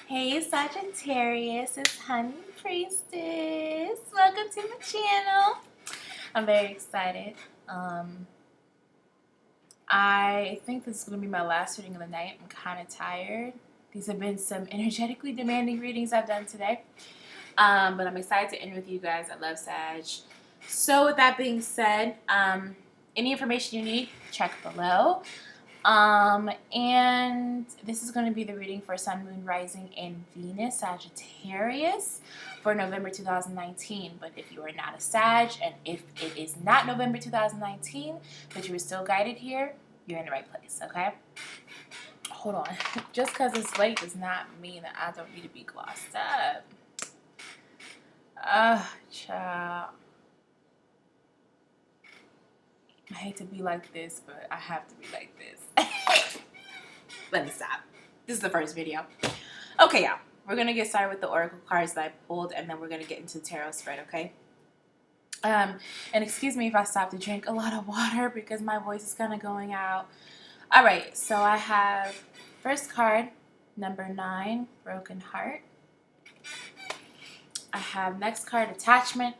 Hey Sagittarius, it's Honey Priestess. Welcome to my channel. I'm very excited. I think this is going to be my last reading of the night. I'm kind of tired. These have been some energetically demanding readings I've done today. But I'm excited to end with you guys. I love Sag. So with that being said, any information you need, check below. And this is going to be the reading for Sun, Moon, Rising, and Venus, Sagittarius, for November 2019. But if you are not a Sag, and if it is not November 2019, but you were still guided here, you're in the right place, okay? Hold on. Just because it's late does not mean that I don't need to be glossed up. Child. I hate to be like this, but I have to be like this. Let me stop. This is the first video. Okay, y'all. We're going to get started with the oracle cards that I pulled, and then we're going to get into the tarot spread, okay? And excuse me if I stop to drink a lot of water because my voice is kind of going out. All right, so I have first card, number 9, Broken Heart. I have next card, Attachment,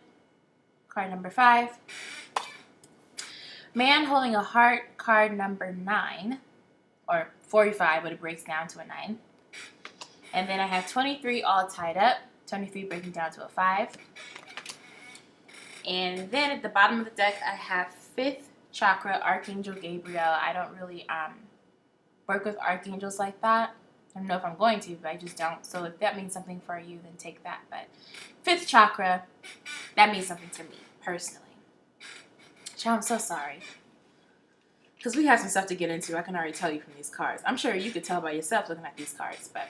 card number 5. Man holding a heart, card number 9, or 45, but it breaks down to a 9. And then I have 23 all tied up, 23 breaking down to a 5. And then at the bottom of the deck, I have 5th chakra, Archangel Gabriel. I don't really work with archangels like that. I don't know if I'm going to, but I just don't. So if that means something for you, then take that. But 5th chakra, that means something to me, personally. I'm so sorry. Because we have some stuff to get into. I can already tell you from these cards. I'm sure you could tell by yourself looking at these cards, but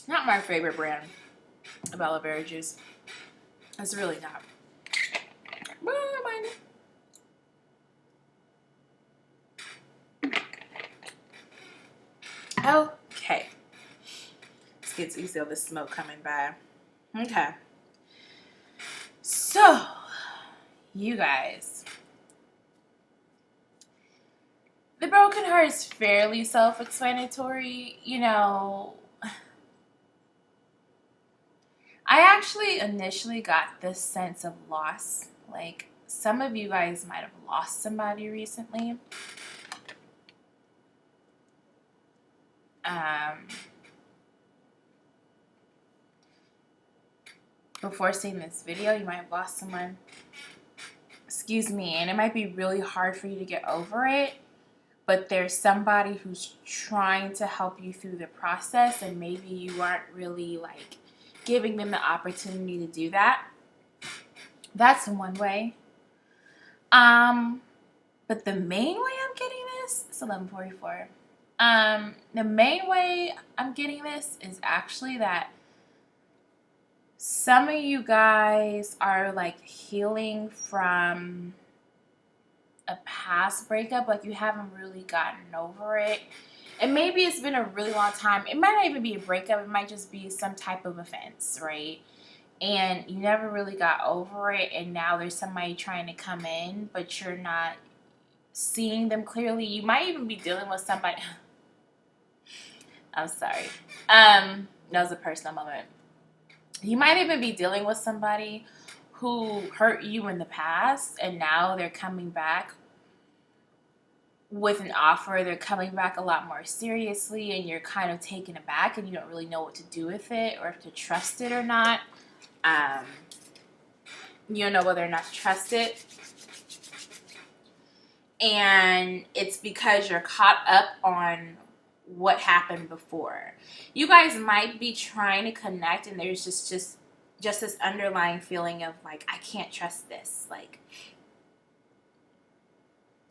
not my favorite brand of aloe vera juice. It's really not. Okay. Let's get to see all the smoke coming by. Okay. So, you guys. The broken heart is fairly self-explanatory. You know, I actually initially got this sense of loss. Like, some of you guys might have lost somebody recently. Before seeing this video, you might have lost someone. Excuse me, and it might be really hard for you to get over it, but there's somebody who's trying to help you through the process, and maybe you aren't really like giving them the opportunity to do that. That's one way. But the main way I'm getting this, it's 11:44. The main way I'm getting this is actually that some of you guys are like healing from a past breakup, like you haven't really gotten over it. And maybe it's been a really long time. It might not even be a breakup. It might just be some type of offense, right? And you never really got over it, and now there's somebody trying to come in, but you're not seeing them clearly. You might even be dealing with somebody. I'm sorry. That was a personal moment. You might even be dealing with somebody who hurt you in the past, and now they're coming back with an offer. They're coming back a lot more seriously, and you're kind of taken aback, and you don't really know what to do with it, or if to trust it or not. You don't know whether or not to trust it. And it's because you're caught up on what happened before. You guys might be trying to connect, and there's just this underlying feeling of like, I can't trust this. Like,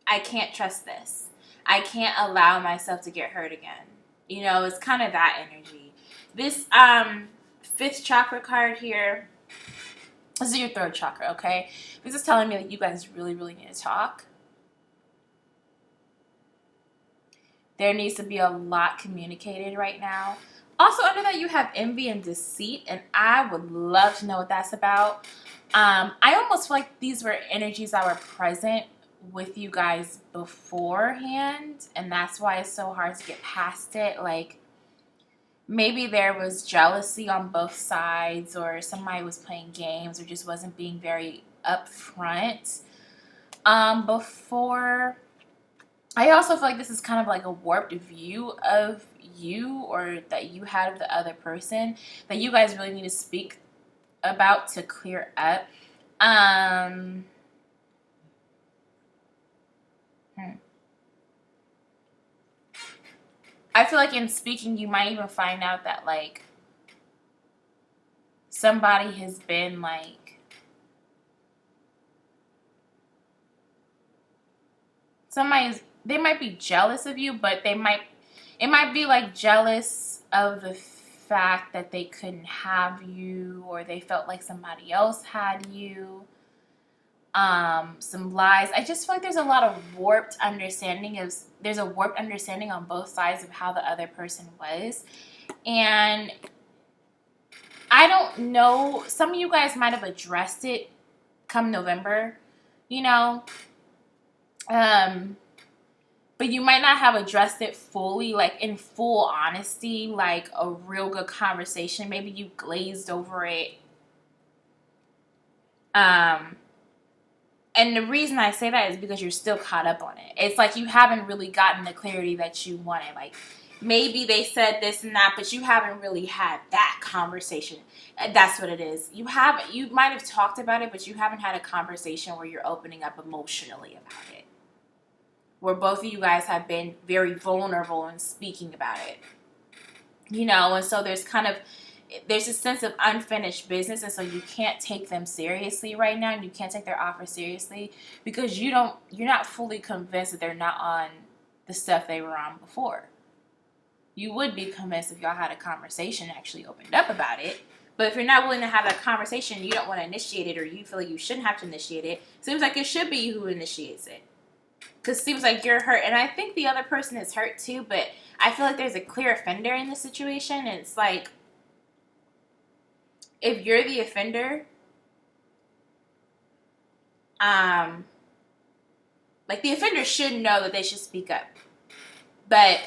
I can't trust this. I can't allow myself to get hurt again. You know, it's kind of that energy. This 5th chakra card here, this is your 3rd chakra, okay? This is telling me that you guys really, really need to talk. There needs to be a lot communicated right now. Also, under that, you have envy and deceit, and I would love to know what that's about. I almost feel like these were energies that were present with you guys beforehand, and that's why it's so hard to get past it. Like, maybe there was jealousy on both sides, or somebody was playing games, or just wasn't being very upfront before. I also feel like this is kind of like a warped view of you, or that you had of the other person, that you guys really need to speak about to clear up. I feel like in speaking, you might even find out that, like, somebody has been, like, they might be jealous of you, but it might be, like, jealous of the fact that they couldn't have you, or they felt like somebody else had you. Some lies. I just feel like there's a lot of warped understanding on both sides of how the other person was. And I don't know, some of you guys might have addressed it come November, you know, but you might not have addressed it fully, like in full honesty, like a real good conversation. Maybe you glazed over it. And the reason I say that is because you're still caught up on it. It's like you haven't really gotten the clarity that you wanted. Like, maybe they said this and that, but you haven't really had that conversation. That's what it is. You might have talked about it, but you haven't had a conversation where you're opening up emotionally about it. Where both of you guys have been very vulnerable in speaking about it. You know, and so there's a sense of unfinished business, and so you can't take them seriously right now, and you can't take their offer seriously because you're not fully convinced that they're not on the stuff they were on before. You would be convinced if y'all had a conversation and actually opened up about it. But if you're not willing to have that conversation, you don't want to initiate it, or you feel like you shouldn't have to initiate it, seems like it should be you who initiates it. Because it seems like you're hurt, and I think the other person is hurt too, but I feel like there's a clear offender in this situation, and it's like, if you're the offender, like, the offender should know that they should speak up. But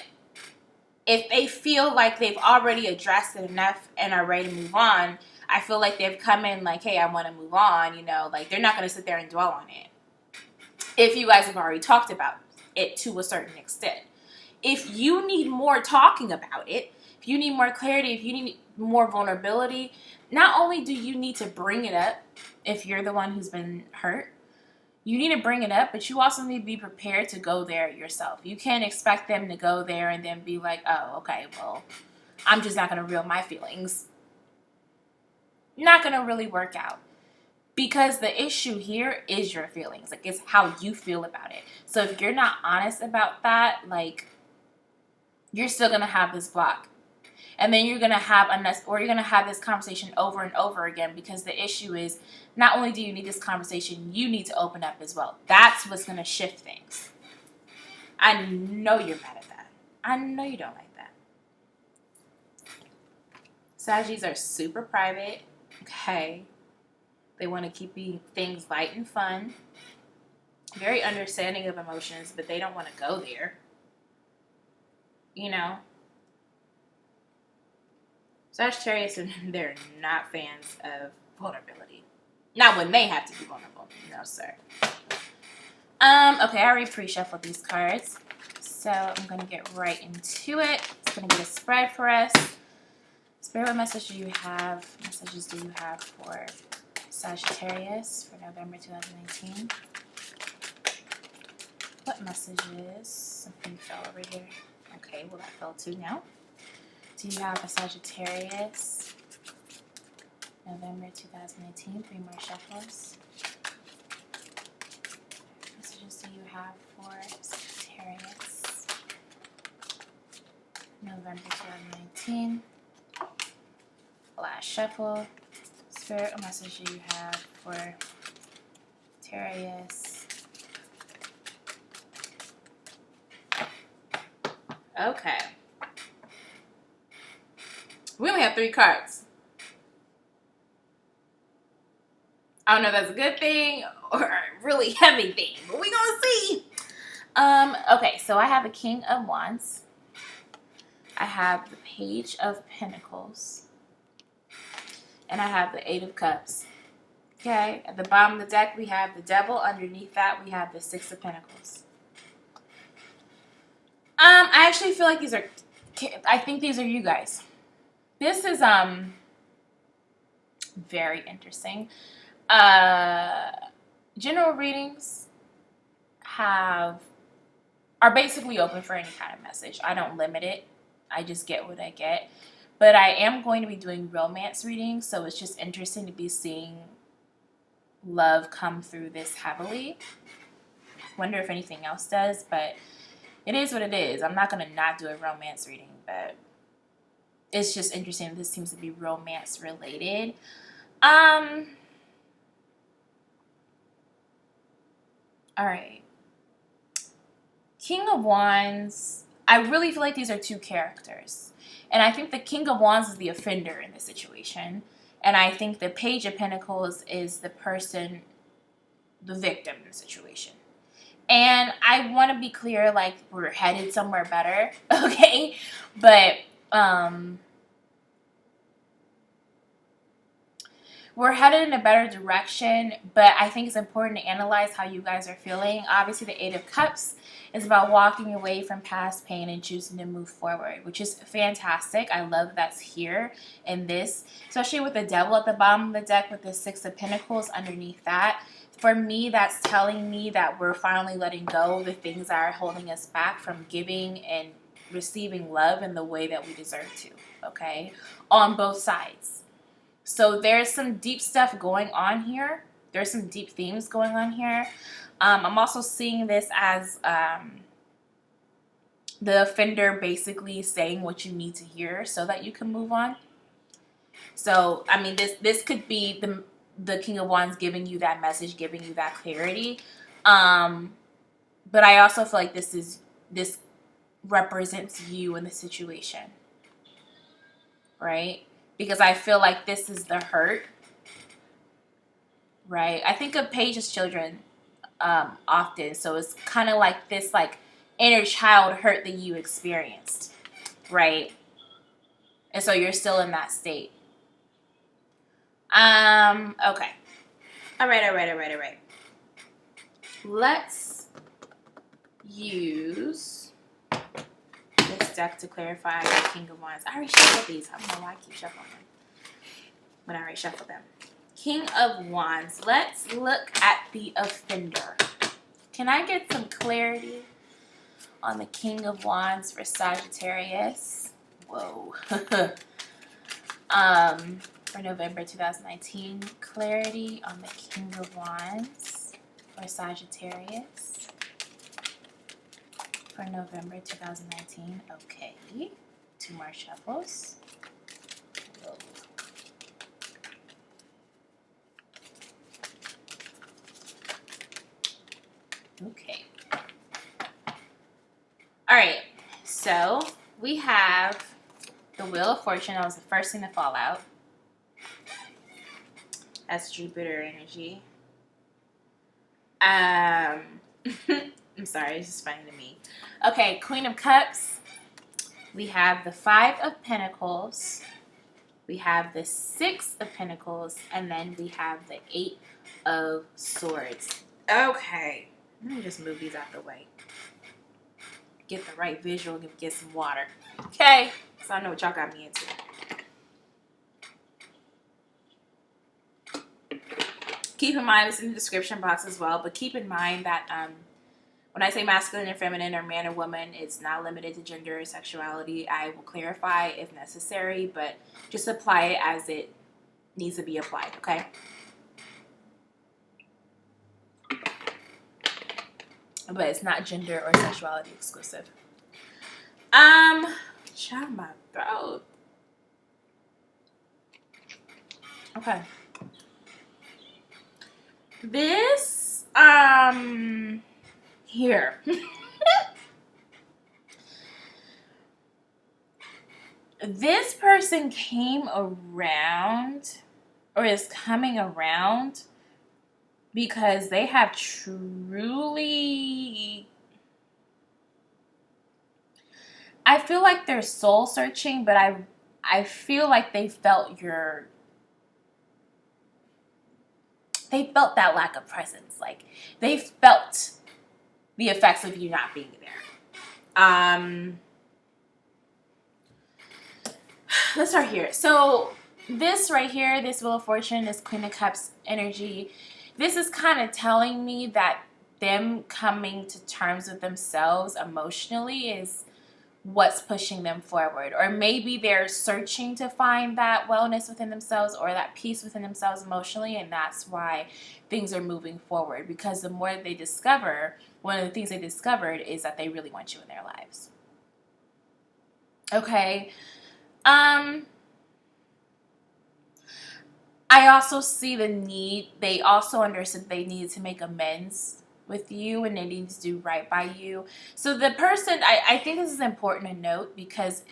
if they feel like they've already addressed it enough and are ready to move on, I feel like they've come in like, hey, I want to move on, you know, like, they're not going to sit there and dwell on it. If you guys have already talked about it to a certain extent. If you need more talking about it, if you need more clarity, if you need more vulnerability, not only do you need to bring it up if you're the one who's been hurt, you need to bring it up, but you also need to be prepared to go there yourself. You can't expect them to go there and then be like, oh, okay, well, I'm just not going to reveal my feelings. Not going to really work out. Because the issue here is your feelings. Like, it's how you feel about it. So if you're not honest about that, like, you're still going to have this block. And then you're going to have this conversation over and over again, because the issue is, not only do you need this conversation, you need to open up as well. That's what's going to shift things. I know you're mad at that. I know you don't like that. Saggies are super private. Okay. They want to keep things light and fun. Very understanding of emotions, but they don't want to go there. You know? Sagittarius, they're not fans of vulnerability. Not when they have to be vulnerable. No, sir. Okay, I already pre-shuffled these cards. So I'm going to get right into it. It's going to be a spread for us. Spirit, what messages do you have for Sagittarius for November 2019? What messages? Something fell over here. Okay, well, that fell too now. Do you have a Sagittarius November 2018? 3 more shuffles. What messages do you have for Sagittarius November 2019? Last shuffle. Spirit, what message do you have for Sagittarius? Okay. We only have 3 cards. I don't know if that's a good thing or a really heavy thing, but we gonna see. Okay, so I have the King of Wands. I have the Page of Pentacles. And I have the Eight of Cups. Okay, at the bottom of the deck, we have the Devil. Underneath that, we have the Six of Pentacles. I actually feel like these are, I think these are you guys. This is, very interesting. General readings are basically open for any kind of message. I don't limit it. I just get what I get. But I am going to be doing romance readings, so it's just interesting to be seeing love come through this heavily. Wonder if anything else does, but it is what it is. I'm not going to not do a romance reading, but it's just interesting. This seems to be romance related. All right. King of Wands. I really feel like these are two characters. And I think the King of Wands is the offender in this situation. And I think the Page of Pentacles is the person, the victim in the situation. And I want to be clear, like, we're headed somewhere better, okay? But, we're headed in a better direction, but I think it's important to analyze how you guys are feeling. Obviously, the Eight of Cups is about walking away from past pain and choosing to move forward, which is fantastic. I love that's here in this, especially with the Devil at the bottom of the deck with the Six of Pentacles underneath that. For me, that's telling me that we're finally letting go of the things that are holding us back from giving and receiving love in the way that we deserve to, okay? On both sides. So there's some deep stuff going on here. There's some deep themes going on here. I'm also seeing this as the offender basically saying what you need to hear so that you can move on. So, I mean, this could be the King of Wands giving you that message, giving you that clarity. But I also feel like this represents you in the situation, right? Because I feel like this is the hurt, right? I think of Page's children often, so it's kind of like this, like, inner child hurt that you experienced, right? And so you're still in that state. Okay. All right. Let's use this deck to clarify the King of Wands. I already shuffled these. I don't know why I keep shuffling them, but I already shuffled them. King of Wands. Let's look at the offender. Can I get some clarity on the King of Wands for Sagittarius? Whoa. For November 2019. Clarity on the King of Wands for Sagittarius for November 2019. Okay. 2 more shuffles. Whoa. Okay. All right. So we have the Wheel of Fortune. That was the first thing to fall out. That's Jupiter energy. I'm sorry, it's just funny to me. Okay, Queen of Cups. We have the Five of Pentacles. We have the Six of Pentacles. And then we have the Eight of Swords. Okay. Let me just move these out the way. Get the right visual and get some water. Okay. So I know what y'all got me into. Keep in mind, it's in the description box as well, but keep in mind that when I say masculine and feminine or man or woman, it's not limited to gender or sexuality. I will clarify if necessary, but just apply it as it needs to be applied, okay? But it's not gender or sexuality exclusive. Shut my throat. Okay. This, here. This person came around or is coming around because they have truly, I feel like they're soul searching, but I feel like they felt that lack of presence. Like they felt the effects of you not being there. Let's start here. So this right here, this Wheel of Fortune, this Queen of Cups energy, this is kind of telling me that them coming to terms with themselves emotionally is what's pushing them forward. Or maybe they're searching to find that wellness within themselves or that peace within themselves emotionally, and that's why things are moving forward. Because the more they discover, one of the things they discovered is that they really want you in their lives. Okay. I also see the need. They also understood they needed to make amends with you and they need to do right by you. So the person, I think this is important to note because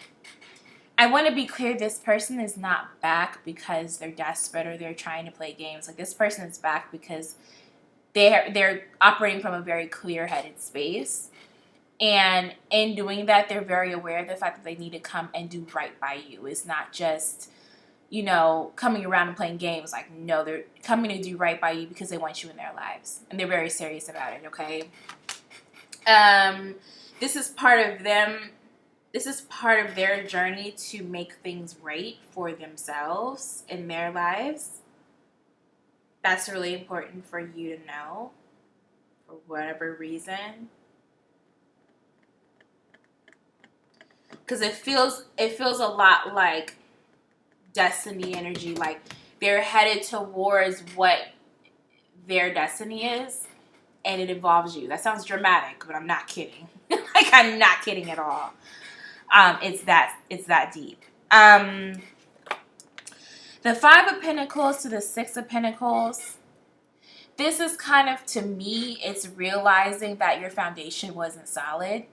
I want to be clear, this person is not back because they're desperate or they're trying to play games. Like this person is back because they're operating from a very clear-headed space. And in doing that, they're very aware of the fact that they need to come and do right by you. It's not just, you know, coming around and playing games. Like, no, they're coming to do right by you because they want you in their lives. And they're very serious about it, okay? This is part of them. This is part of their journey to make things right for themselves in their lives. That's really important for you to know for whatever reason. Because it feels a lot like destiny energy, like they're headed towards what their destiny is, and it involves you. That sounds dramatic, but I'm not kidding. Like I'm not kidding at all. It's that deep. The Five of Pentacles to the Six of Pentacles. This is kind of, to me, it's realizing that your foundation wasn't solid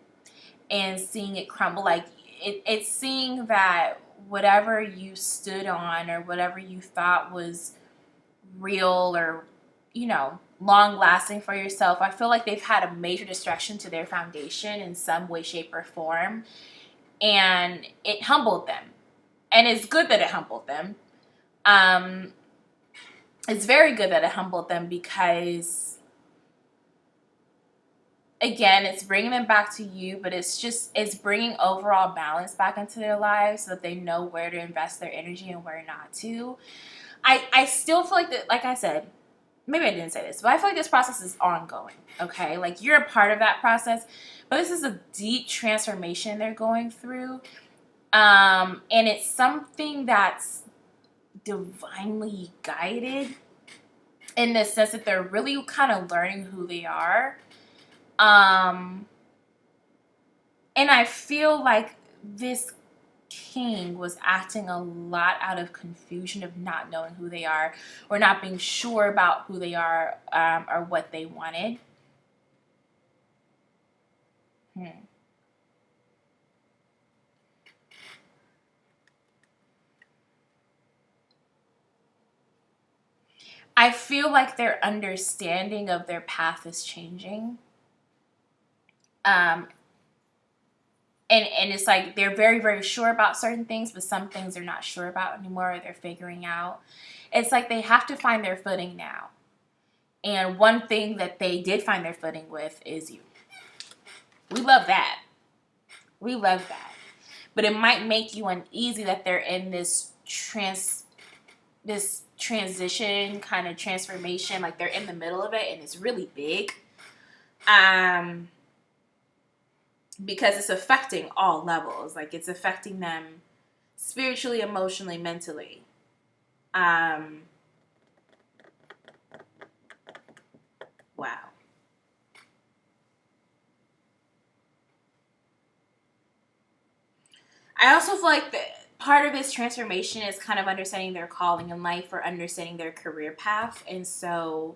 and seeing it crumble. Like it's seeing that whatever you stood on or whatever you thought was real or, you know, long lasting for yourself, I feel like they've had a major destruction to their foundation in some way, shape, or form. And it humbled them. And it's good that it humbled them. It's very good that it humbled them because, again, it's bringing them back to you, but it's bringing overall balance back into their lives so that they know where to invest their energy and where not to. I still feel like that, like I said, maybe I didn't say this, but I feel like this process is ongoing, okay? Like you're a part of that process, but this is a deep transformation they're going through. And it's something that's divinely guided in the sense that they're really kind of learning who they are. And I feel like this king was acting a lot out of confusion of not knowing who they are or not being sure about who they are or what they wanted. I feel like their understanding of their path is changing. And it's like they're very, very sure about certain things, but some things they're not sure about anymore or they're figuring out. It's like they have to find their footing now. And one thing that they did find their footing with is you. We love that. We love that. But it might make you uneasy that they're in this transition kind of transformation, like they're in the middle of it and it's really big. Because it's affecting all levels. Like it's affecting them spiritually, emotionally, mentally. Wow. I also feel like part of this transformation is kind of understanding their calling in life or understanding their career path. And so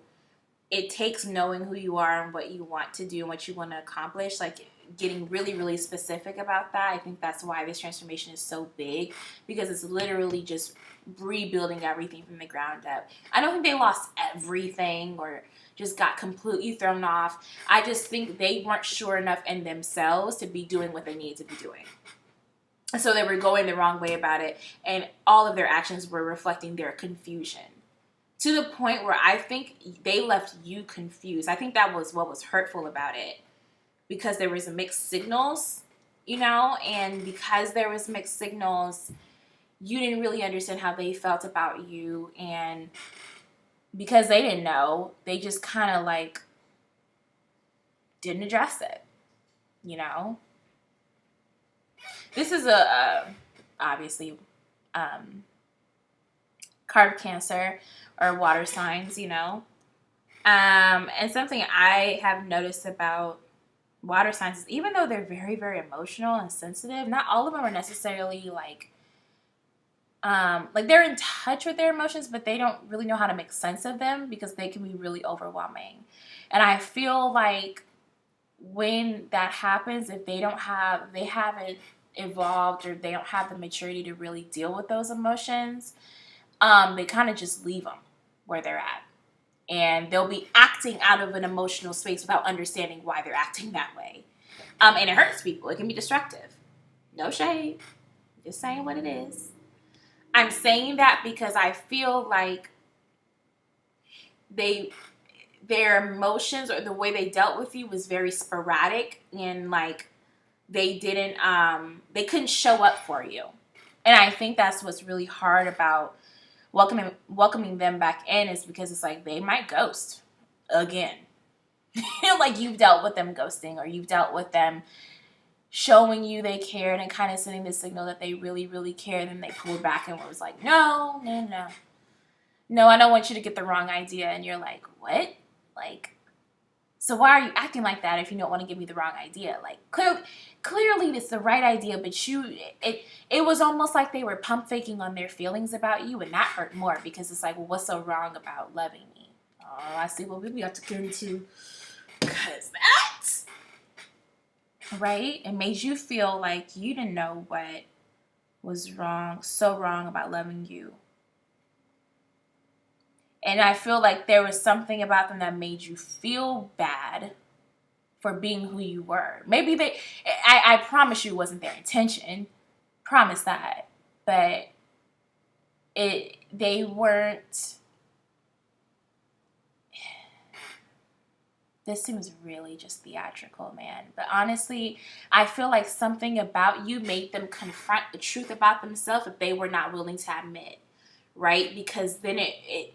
it takes knowing who you are and what you want to do and what you want to accomplish. Like getting really, really specific about that. I think that's why this transformation is so big, because it's literally just rebuilding everything from the ground up. I don't think they lost everything or just got completely thrown off. I just think they weren't sure enough in themselves to be doing what they needed to be doing. So they were going the wrong way about it, and all of their actions were reflecting their confusion. To the point where I think they left you confused. I think that was what was hurtful about it. Because there was mixed signals, you know, and because there was mixed signals, you didn't really understand how they felt about you, and because they didn't know, they just kind of like didn't address it, you know. This is obviously card of Cancer or water signs, you know, and something I have noticed about water signs is, even though they're very, very emotional and sensitive, not all of them are necessarily like they're in touch with their emotions, but they don't really know how to make sense of them because they can be really overwhelming. And I feel like when that happens, if they haven't evolved, or they don't have the maturity to really deal with those emotions, they kind of just leave them where they're at. And they'll be acting out of an emotional space without understanding why they're acting that way. And it hurts people. It can be destructive. No shade. Just saying what it is. I'm saying that because I feel like their emotions or the way they dealt with you was very sporadic, and like they couldn't show up for you. And I think that's what's really hard about welcoming them back in, is because it's like they might ghost again. Like you've dealt with them ghosting, or you've dealt with them showing you they cared and kind of sending the signal that they really, really cared, and they pulled back and was like, no, I don't want you to get the wrong idea. And you're like, what? Like, so why are you acting like that if you don't want to give me the wrong idea? Like, clearly it's the right idea, but it was almost like they were pump faking on their feelings about you, and that hurt more, because it's like, well, what's so wrong about loving me? Oh, I see what we got to get into, because that, right? It made you feel like you didn't know what was wrong, so wrong about loving you. And I feel like there was something about them that made you feel bad for being who you were. Maybe I promise you it wasn't their intention. Promise that. But they weren't. This seems really just theatrical, man. But honestly, I feel like something about you made them confront the truth about themselves that they were not willing to admit, right? Because then it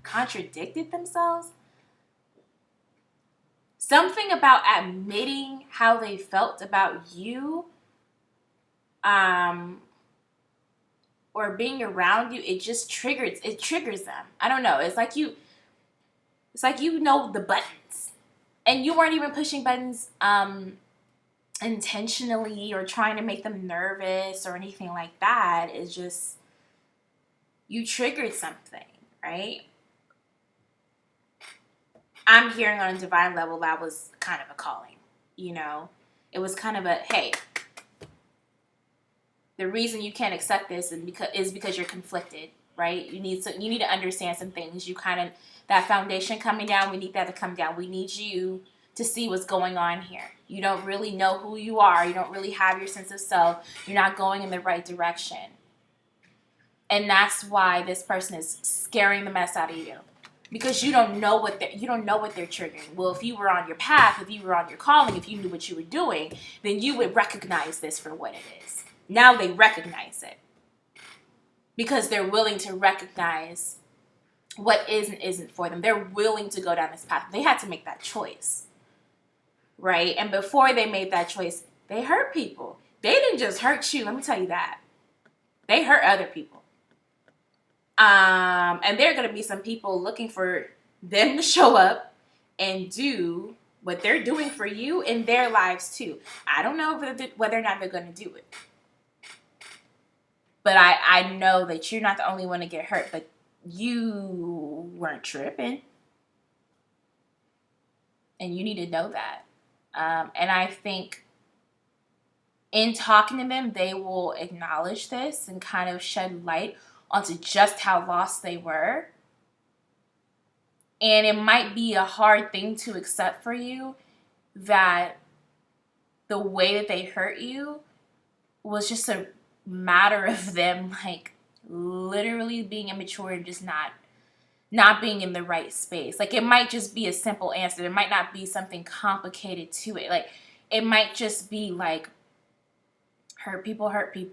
contradicted themselves. Something about admitting how they felt about you, or being around you, it triggers them. I don't know. It's like you know the buttons, and you weren't even pushing buttons intentionally or trying to make them nervous or anything like that. It's just you triggered something, right? I'm hearing on a divine level that was kind of a calling, you know? It was kind of a, hey, the reason you can't accept this is because you're conflicted, right? You need to understand some things. That foundation coming down, we need that to come down. We need you to see what's going on here. You don't really know who you are. You don't really have your sense of self. You're not going in the right direction. And that's why this person is scaring the mess out of you. Because you don't know what they're triggering. Well, if you were on your path, if you were on your calling, if you knew what you were doing, then you would recognize this for what it is. Now they recognize it. Because they're willing to recognize what is and isn't for them. They're willing to go down this path. They had to make that choice. Right? And before they made that choice, they hurt people. They didn't just hurt you. Let me tell you that. They hurt other people. And there are going to be some people looking for them to show up and do what they're doing for you in their lives too. I don't know whether or not they're going to do it. But I know that you're not the only one to get hurt, but you weren't tripping. And you need to know that. And I think in talking to them, they will acknowledge this and kind of shed light onto just how lost they were. And it might be a hard thing to accept for you that the way that they hurt you was just a matter of them, like, literally being immature and just not being in the right space. Like, it might just be a simple answer. There might not be something complicated to it. Like, it might just be like, hurt people,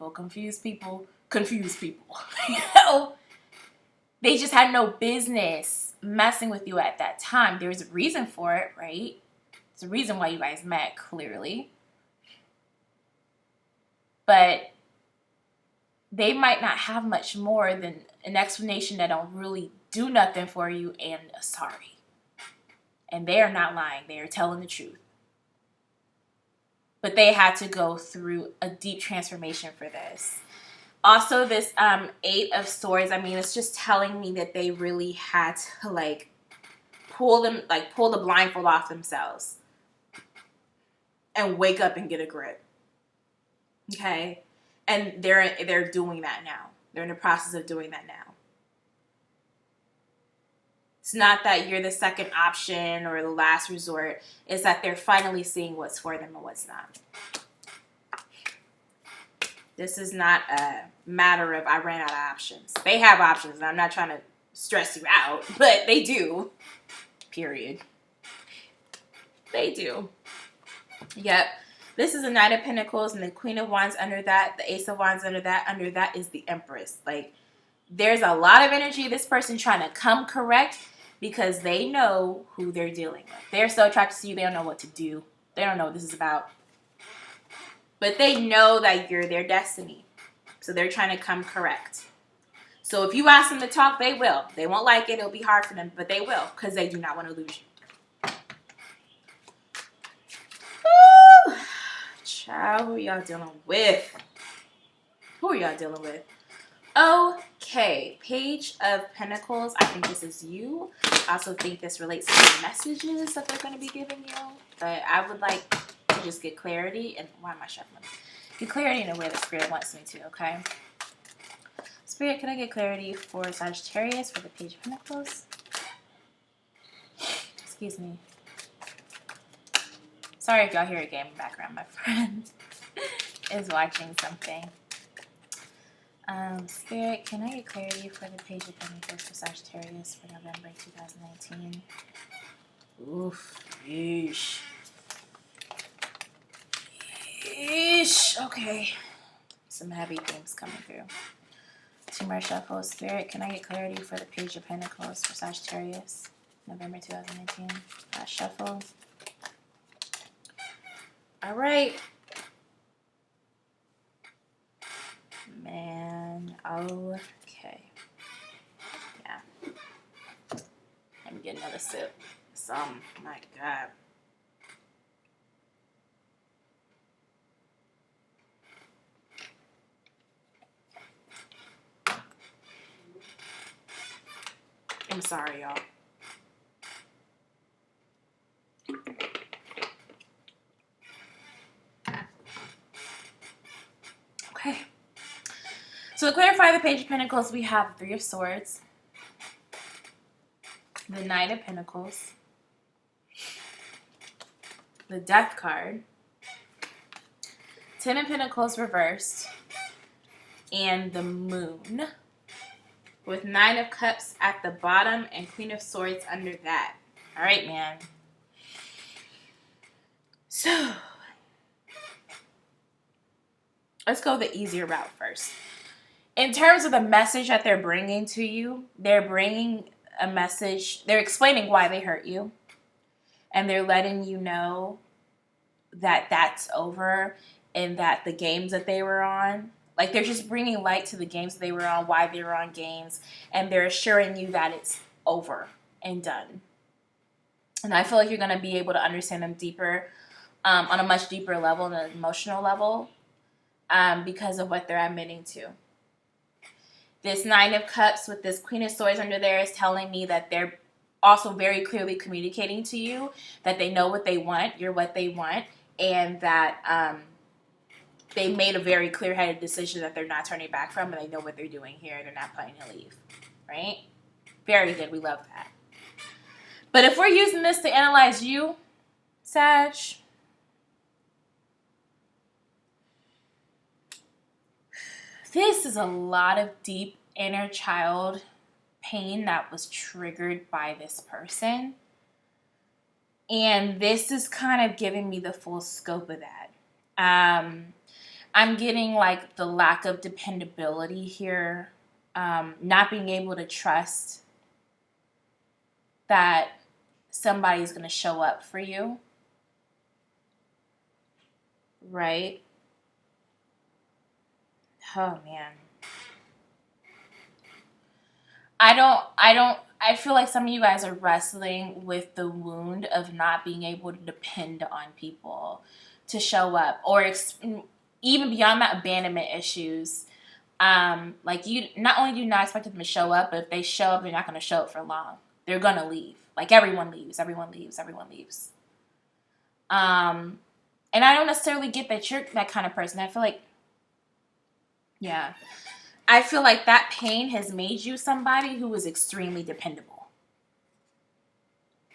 confuse people. You know? They just had no business messing with you at that time. There was a reason for it, right? It's a reason why you guys met, clearly. But they might not have much more than an explanation that don't really do nothing for you and a sorry. And they are not lying. They are telling the truth. But they had to go through a deep transformation for this. Also, this 8 of Swords, I mean, it's just telling me that they really had to, like, pull the blindfold off themselves and wake up and get a grip. Okay? And they're doing that now. They're in the process of doing that now. It's not that you're the second option or the last resort. It's that they're finally seeing what's for them and what's not. This is not a matter of I ran out of options. They have options, and I'm not trying to stress you out, but they do. Period. They do. Yep. This is the Knight of Pentacles and the Queen of Wands under that, the Ace of Wands under that is the Empress. Like, there's a lot of energy, this person trying to come correct because they know who they're dealing with. They're so attracted to you, they don't know what to do. They don't know what this is about. But they know that you're their destiny. So they're trying to come correct. So if you ask them to talk, they will. They won't like it. It'll be hard for them, but they will because they do not want to lose you. Woo! Child, who are y'all dealing with? Who are y'all dealing with? Okay, Page of Pentacles. I think this is you. I also think this relates to the messages that they're going to be giving you. But I would like to just get clarity. And why am I shuffling? Get clarity in a way that Spirit wants me to, okay? Spirit, can I get clarity for Sagittarius for the Page of Pentacles? Excuse me. Sorry if y'all hear a game in the background. My friend is watching something. Spirit, can I get clarity for the Page of Pentacles for Sagittarius for November 2019? Oof. Yeesh. Yeesh. Okay. Some heavy things coming through. 2 more shuffles. Spirit, can I get clarity for the Page of Pentacles for Sagittarius, November 2019? Last shuffle. All right. Man, okay. Yeah. Let me get another sip. My God. I'm sorry, y'all. Okay. So to clarify the Page of Pentacles, we have 3 of Swords, the Knight of Pentacles, the Death card, 10 of Pentacles reversed, and the Moon, with 9 of Cups at the bottom and Queen of Swords under that. All right, man. So let's go the easier route first. In terms of the message that they're bringing to you, they're bringing a message. They're explaining why they hurt you. And they're letting you know that that's over and that the games that they were on, like, they're just bringing light to the games that they were on, why they were on games. And they're assuring you that it's over and done. And I feel like you're going to be able to understand them deeper, on a much deeper level, on an emotional level, because of what they're admitting to. This 9 of Cups with this Queen of Swords under there is telling me that they're also very clearly communicating to you that they know what they want, you're what they want, and that they made a very clear-headed decision that they're not turning back from, and they know what they're doing here. They're not planning to leave, right? Very good. We love that. But if we're using this to analyze you, Sag, this is a lot of deep inner child pain that was triggered by this person. And this is kind of giving me the full scope of that. I'm getting like the lack of dependability here, not being able to trust that somebody's going to show up for you, right? Oh man. I feel like some of you guys are wrestling with the wound of not being able to depend on people to show up, or even beyond that, abandonment issues. Like, you not only do you not expect them to show up, but if they show up, they're not going to show up for long. They're going to leave. Like, everyone leaves. And I don't necessarily get that you're that kind of person. I feel like, yeah. I feel like that pain has made you somebody who is extremely dependable.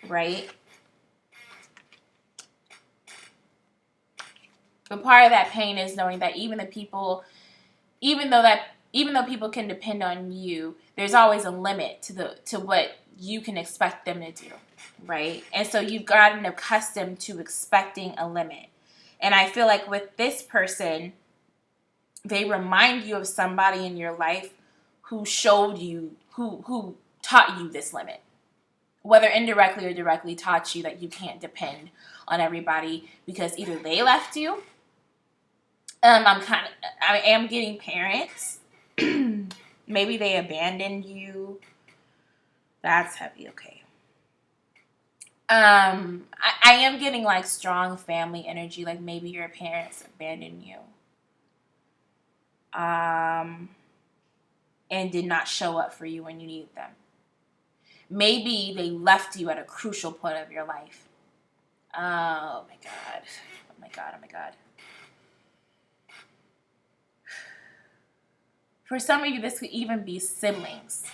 Right? But part of that pain is knowing that even though people can depend on you, there's always a limit to what you can expect them to do, right? And so you've gotten accustomed to expecting a limit. And I feel like with this person, they remind you of somebody in your life who showed you, who taught you this limit. Whether indirectly or directly taught you that you can't depend on everybody because either they left you. I am getting parents. Maybe they abandoned you. That's heavy, okay. I am getting like strong family energy, like maybe your parents abandoned you. And did not show up for you when you needed them. Maybe they left you at a crucial point of your life. Oh my God. For some of you, this could even be siblings.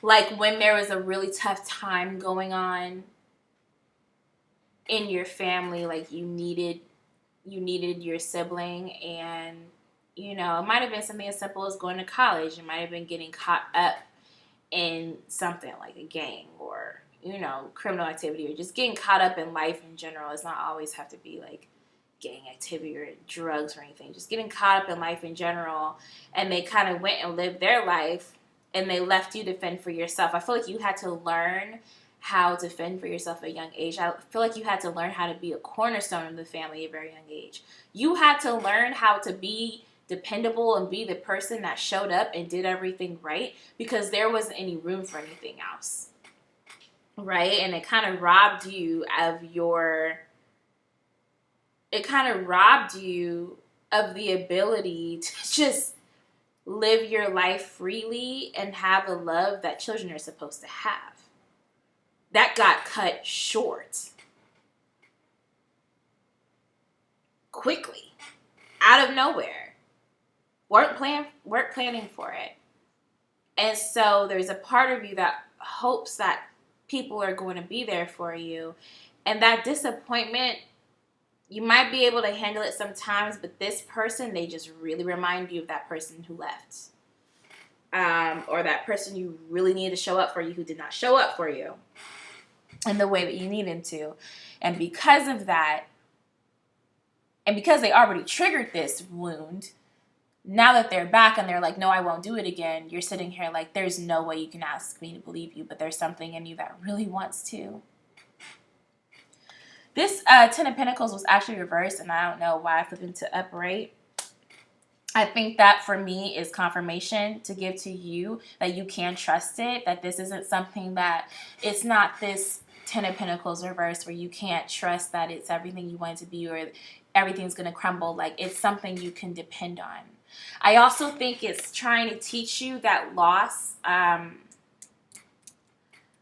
Like when there was a really tough time going on in your family, like you needed your sibling, and it might have been something as simple as going to college. You might have been getting caught up in something like a gang or criminal activity, or just getting caught up in life in general. It's not always have to be like gang activity or drugs or anything. Just getting caught up in life in general, and they kind of went and lived their life, and they left you to fend for yourself. I feel like you had to learn how to fend for yourself at a young age. I feel like you had to learn how to be a cornerstone of the family at a very young age. You had to learn how to be dependable and be the person that showed up and did everything right, because there wasn't any room for anything else, right? And it kind of robbed you of the ability to just live your life freely and have the love that children are supposed to have. That got cut short quickly, out of nowhere. Weren't planning for it. And so there's a part of you that hopes that people are going to be there for you. And that disappointment, you might be able to handle it sometimes, but this person, they just really remind you of that person who left. Or that person you really needed to show up for you who did not show up for you in the way that you needed to. And because of that, and because they already triggered this wound, now that they're back and they're like, no, I won't do it again, you're sitting here like, there's no way you can ask me to believe you, but there's something in you that really wants to. This Ten of Pentacles was actually reversed, and I don't know why I flipped into upright. I think that for me is confirmation to give to you that you can trust it, that this isn't something that, it's not this Ten of Pentacles reversed where you can't trust that it's everything you want it to be or everything's going to crumble. Like, it's something you can depend on. I also think it's trying to teach you that loss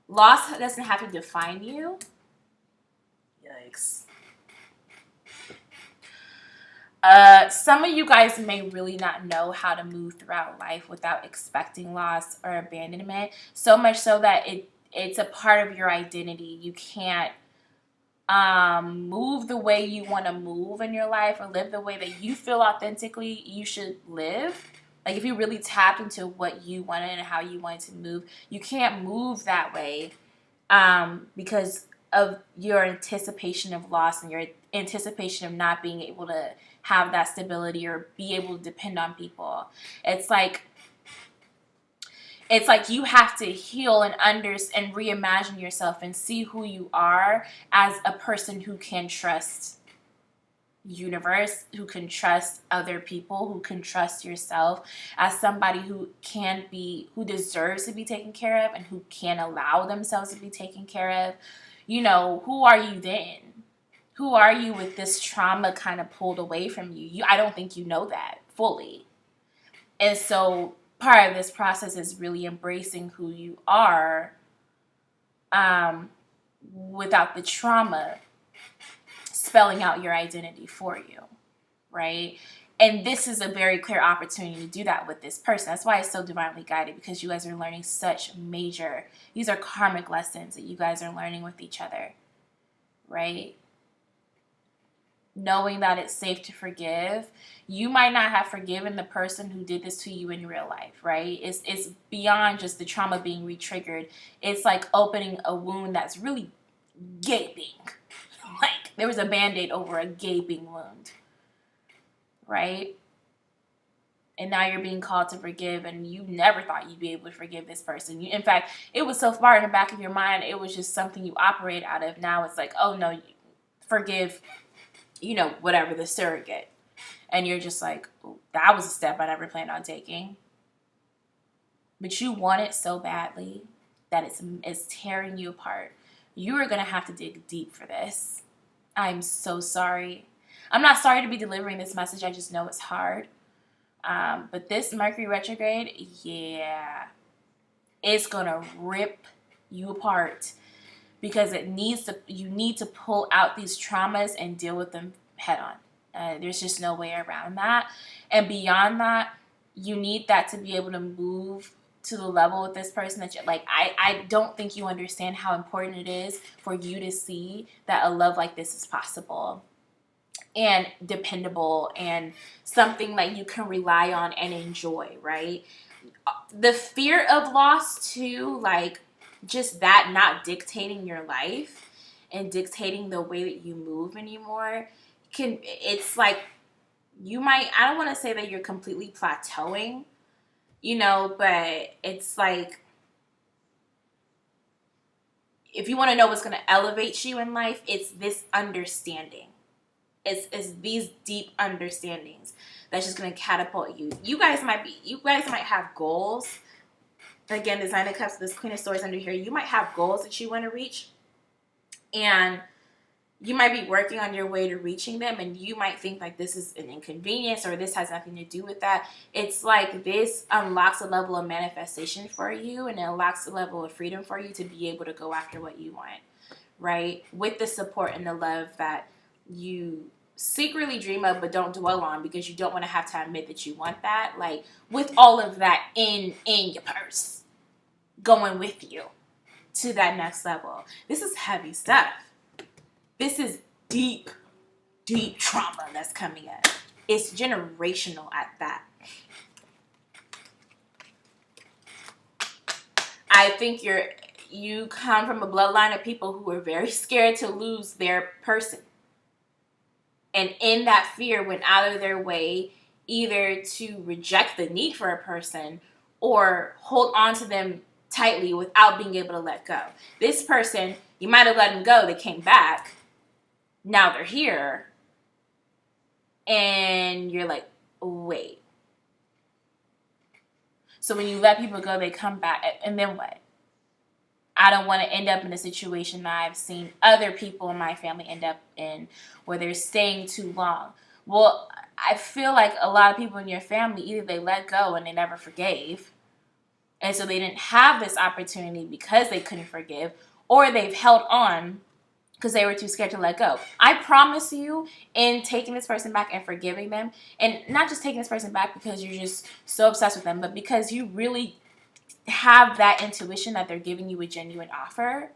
doesn't have to define you. Yikes. Some of you guys may really not know how to move throughout life without expecting loss or abandonment. So much so that it's a part of your identity. You can't move the way you want to move in your life or live the way that you feel authentically you should live. Like if you really tapped into what you wanted and how you wanted to move, you can't move that way because of your anticipation of loss and your anticipation of not being able to have that stability or be able to depend on people. It's like you have to heal and and reimagine yourself and see who you are as a person who can trust universe, who can trust other people, who can trust yourself, as somebody who deserves to be taken care of and who can allow themselves to be taken care of. You know, who are you then? Who are you with this trauma kind of pulled away from you? I don't think you know that fully. And so part of this process is really embracing who you are without the trauma spelling out your identity for you, right? And this is a very clear opportunity to do that with this person. That's why it's so divinely guided, because you guys are learning these are karmic lessons that you guys are learning with each other, right? Knowing that it's safe to forgive. You might not have forgiven the person who did this to you in real life, right? It's beyond just the trauma being re-triggered. It's like opening a wound that's really gaping. Like there was a Band-Aid over a gaping wound, right? And now you're being called to forgive, and you never thought you'd be able to forgive this person. In fact, it was so far in the back of your mind, it was just something you operate out of. Now it's like, oh no, forgive, whatever, the surrogate. And you're just like, that was a step I never planned on taking. But you want it so badly that it's tearing you apart. You are going to have to dig deep for this. I'm so sorry. I'm not sorry to be delivering this message. I just know it's hard. But this Mercury retrograde, it's going to rip you apart, because you need to pull out these traumas and deal with them head on. There's just no way around that. And beyond that, you need that to be able to move to the level with this person that you're like, I don't think you understand how important it is for you to see that a love like this is possible and dependable and something that you can rely on and enjoy, right? The fear of loss too, like just that not dictating your life and dictating the way that you move anymore, it's like you might, I don't want to say that you're completely plateauing, but it's like, if you want to know what's going to elevate you in life, it's this understanding. It's these deep understandings that's just going to catapult you. You guys might have goals. Again, the Nine of Cups, this Queen of Swords under here, you might have goals that you want to reach, and you might be working on your way to reaching them, and you might think like this is an inconvenience or this has nothing to do with that. It's like this unlocks a level of manifestation for you, and it unlocks a level of freedom for you to be able to go after what you want, right? With the support and the love that you secretly dream of but don't dwell on, because you don't want to have to admit that you want that. Like with all of that in your purse, going with you to that next level. This is heavy stuff. This is deep, deep trauma that's coming in. It's generational at that. I think you come from a bloodline of people who are very scared to lose their person. And in that fear went out of their way either to reject the need for a person or hold on to them tightly without being able to let go. This person, you might have let them go, they came back. Now they're here. And you're like, wait. So when you let people go, they come back. And then what? I don't want to end up in a situation that I've seen other people in my family end up in, where they're staying too long. Well, I feel like a lot of people in your family, either they let go and they never forgave, and so they didn't have this opportunity because they couldn't forgive, or they've held on because they were too scared to let go. I promise you, in taking this person back and forgiving them, and not just taking this person back because you're just so obsessed with them, but because you really have that intuition that they're giving you a genuine offer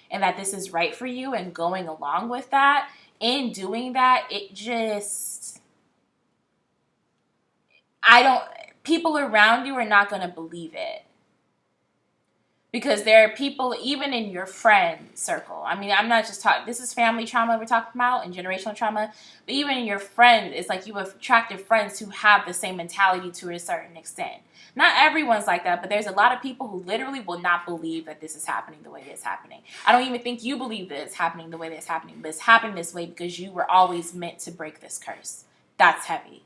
and that this is right for you, and going along with that, in doing that, it just, people around you are not going to believe it. Because there are people, even in your friend circle. I mean, I'm not just talking, this is family trauma we're talking about and generational trauma. But even in your friends, it's like you have attracted friends who have the same mentality to a certain extent. Not everyone's like that, but there's a lot of people who literally will not believe that this is happening the way it's happening. I don't even think you believe that it's happening the way that it's happening. But it's happening this way because you were always meant to break this curse. That's heavy.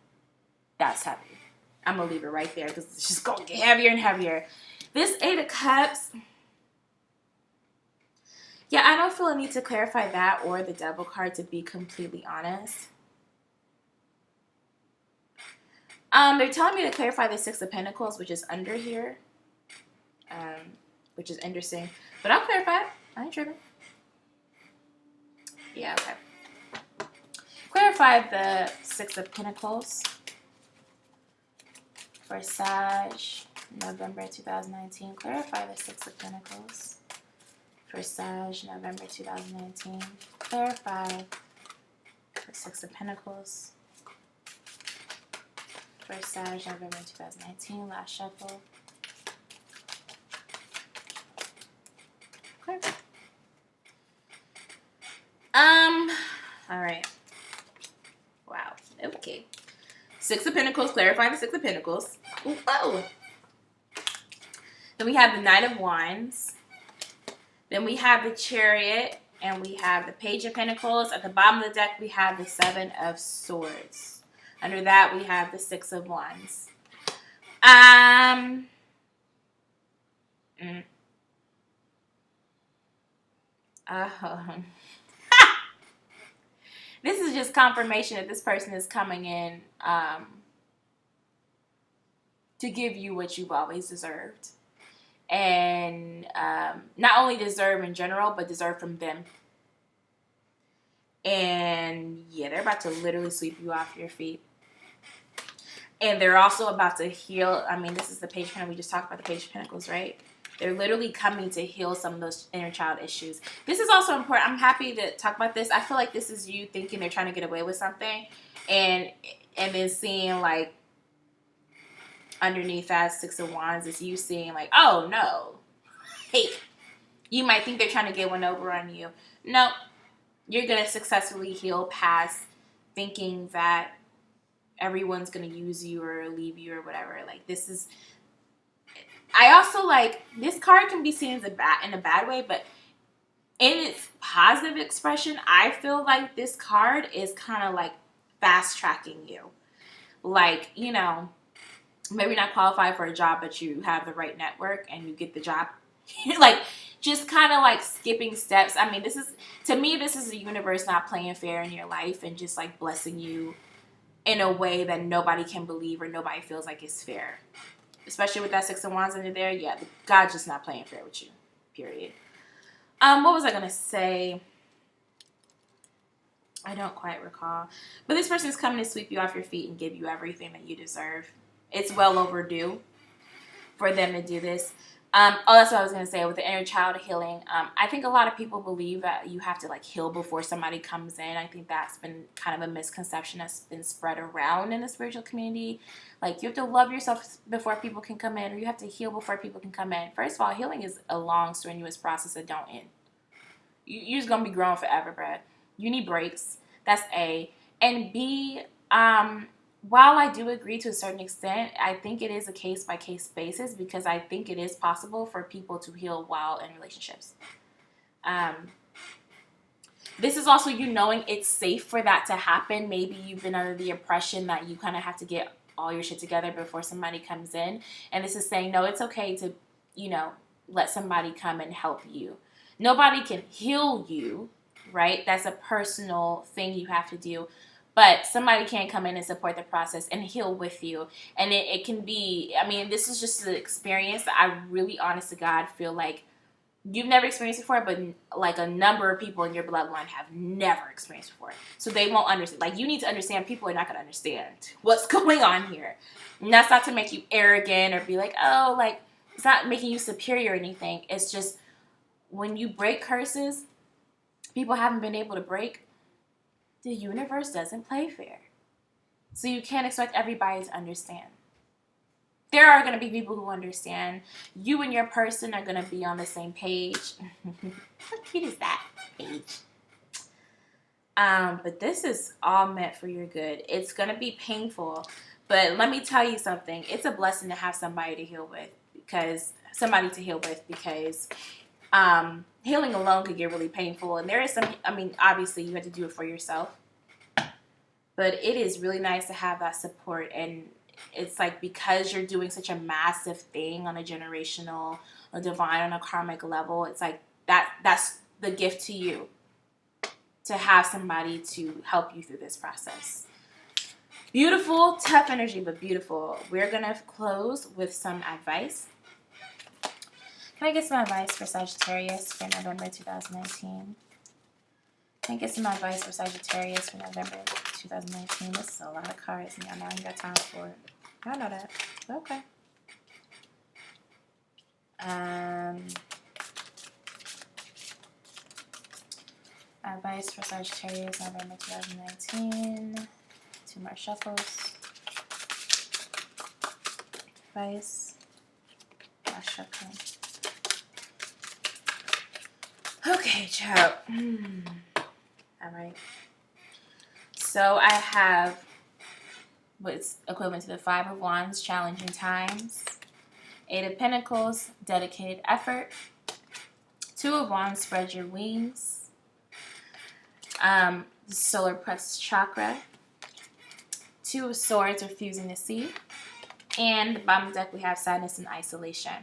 That's heavy. I'm going to leave it right there because it's just going to get heavier and heavier. This 8 of Cups, yeah, I don't feel a need to clarify that or the Devil card, to be completely honest. They're telling me to clarify the 6 of Pentacles, which is under here, which is interesting. But I'll clarify it. I ain't tripping. Yeah, okay. Clarify the 6 of Pentacles for Sag, November 2019. Clarify the 6 of Pentacles for Sag, November 2019. Clarify the 6 of Pentacles for Sag, November 2019. Last shuffle. Okay. All right. Wow. Okay. 6 of Pentacles. Clarifying the 6 of Pentacles. Ooh, oh. Then we have the Knight of Wands. Then we have the Chariot. And we have the Page of Pentacles. At the bottom of the deck, we have the 7 of Swords. Under that, we have the 6 of Wands. This is just confirmation that this person is coming in to give you what you've always deserved. And not only deserve in general, but deserve from them. And yeah, they're about to literally sweep you off your feet. And they're also about to heal. I mean, this is the Page of Pentacles. We just talked about the Page of Pentacles, right? They're literally coming to heal some of those inner child issues. This is also important. I'm happy to talk about this. I feel like this is you thinking they're trying to get away with something. And then seeing, like, underneath that 6 of Wands is you seeing, like, oh, no. Hey, you might think they're trying to get one over on you. No, you're going to successfully heal past thinking that everyone's going to use you or leave you or whatever. Like, this is... I also, like, this card can be seen as in a bad way, but in its positive expression, I feel like this card is kind of, like, fast-tracking you. Like, you know, maybe not qualified for a job, but you have the right network and you get the job. Like, just kind of, like, skipping steps. I mean, this is, to me, this is the universe not playing fair in your life and just, like, blessing you in a way that nobody can believe or nobody feels like it's fair. Especially with that 6 of Wands under there. Yeah, God's just not playing fair with you. Period. What was I going to say? I don't quite recall. But this person is coming to sweep you off your feet and give you everything that you deserve. It's well overdue for them to do this. That's what I was going to say with the inner child healing. I think a lot of people believe that you have to, like, heal before somebody comes in. I think that's been kind of a misconception that's been spread around in the spiritual community. Like, you have to love yourself before people can come in, or you have to heal before people can come in. First of all, healing is a long, strenuous process that don't end. You're just going to be growing forever, bruh. You need breaks. That's A. And B, while I do agree to a certain extent, I think it is a case-by-case basis because I think it is possible for people to heal while in relationships. This is also you knowing it's safe for that to happen. Maybe you've been under the impression that you kind of have to get all your shit together before somebody comes in. And this is saying, no, it's okay to, you know, let somebody come and help you. Nobody can heal you, right? That's a personal thing you have to do. But somebody can come in and support the process and heal with you. And it can be, I mean, this is just an experience that I really, honest to God, feel like you've never experienced before, but like a number of people in your bloodline have never experienced before. So they won't understand. Like, you need to understand, people are not going to understand what's going on here. And that's not to make you arrogant or be like, oh, like, it's not making you superior or anything. It's just when you break curses people haven't been able to break, the universe doesn't play fair. So you can't expect everybody to understand. There are going to be people who understand. You and your person are going to be on the same page. How cute is that page? But this is all meant for your good. It's going to be painful. But let me tell you something. It's a blessing to have somebody to heal with. Because healing alone could get really painful. And there is some, I mean, obviously you have to do it for yourself. But it is really nice to have that support. And it's like, because you're doing such a massive thing on a generational, a divine, on a karmic level, it's like that's the gift to you, to have somebody to help you through this process. Beautiful, tough energy, but beautiful. We're going to close with some advice. Can I get some advice for Sagittarius for November 2019? Can I get some advice for Sagittarius for November 2019? This is a lot of cards, and y'all know I ain't got time for it. Y'all know that. Okay. Advice for Sagittarius, November 2019. 2 more shuffles. Advice. Last shuffle. Okay, child. All right. So I have what's equivalent to the 5 of Wands, challenging times. 8 of Pentacles, dedicated effort. 2 of Wands, spread your wings. The solar plexus chakra. 2 of Swords, refusing to see. And the bottom deck we have sadness and isolation.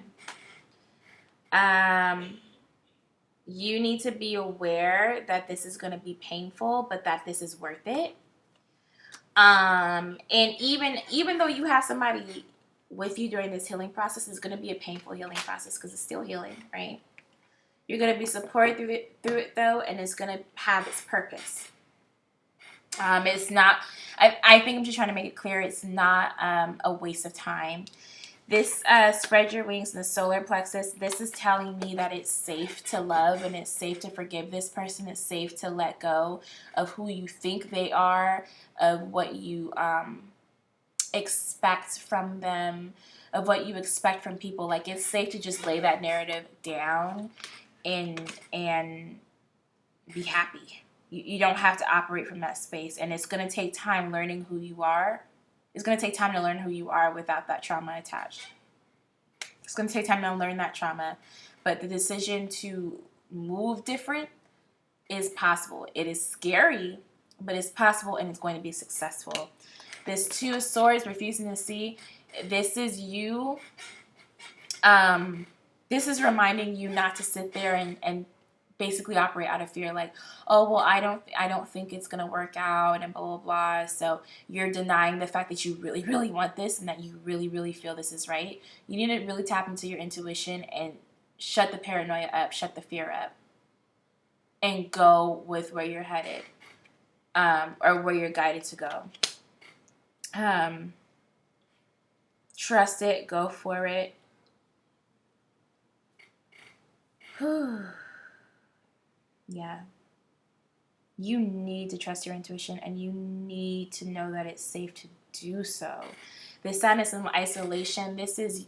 You need to be aware that this is going to be painful, but that this is worth it. And even though you have somebody with you during this healing process, it's going to be a painful healing process because it's still healing, right? You're going to be supported through it though, and it's going to have its purpose. It's not, I think I'm just trying to make it clear, it's not a waste of time. This spread your wings in the solar plexus, this is telling me that it's safe to love and it's safe to forgive this person. It's safe to let go of who you think they are, of what you expect from them, of what you expect from people. Like, it's safe to just lay that narrative down and be happy. You don't have to operate from that space. And it's going to take time learning who you are. It's going to take time to learn who you are without that trauma attached. It's going to take time to learn that trauma. But the decision to move different is possible. It is scary, but it's possible, and it's going to be successful. This 2 of Swords, refusing to see, this is you. This is reminding you not to sit there and basically operate out of fear, like, oh, well, I don't think it's gonna work out, and blah blah blah. So you're denying the fact that you really, really want this and that you really, really feel this is right. You need to really tap into your intuition and shut the paranoia up, shut the fear up, and go with where you're headed, or where you're guided to go. Trust it, go for it. Yeah. You need to trust your intuition, and you need to know that it's safe to do so. This sadness and isolation, this is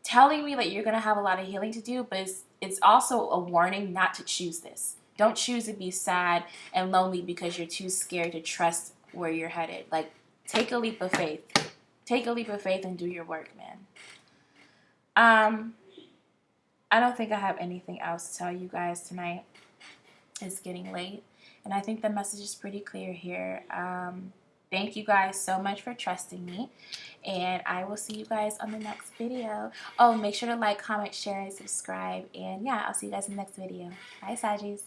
telling me that you're going to have a lot of healing to do, but it's also a warning not to choose this. Don't choose to be sad and lonely because you're too scared to trust where you're headed. Like, take a leap of faith. Take a leap of faith and do your work, man. I don't think I have anything else to tell you guys tonight. It's getting late, and I think the message is pretty clear here. Thank you guys so much for trusting me, and I will see you guys on the next video. Oh, make sure to like, comment, share, and subscribe, and yeah, I'll see you guys in the next video. Bye, Saggies.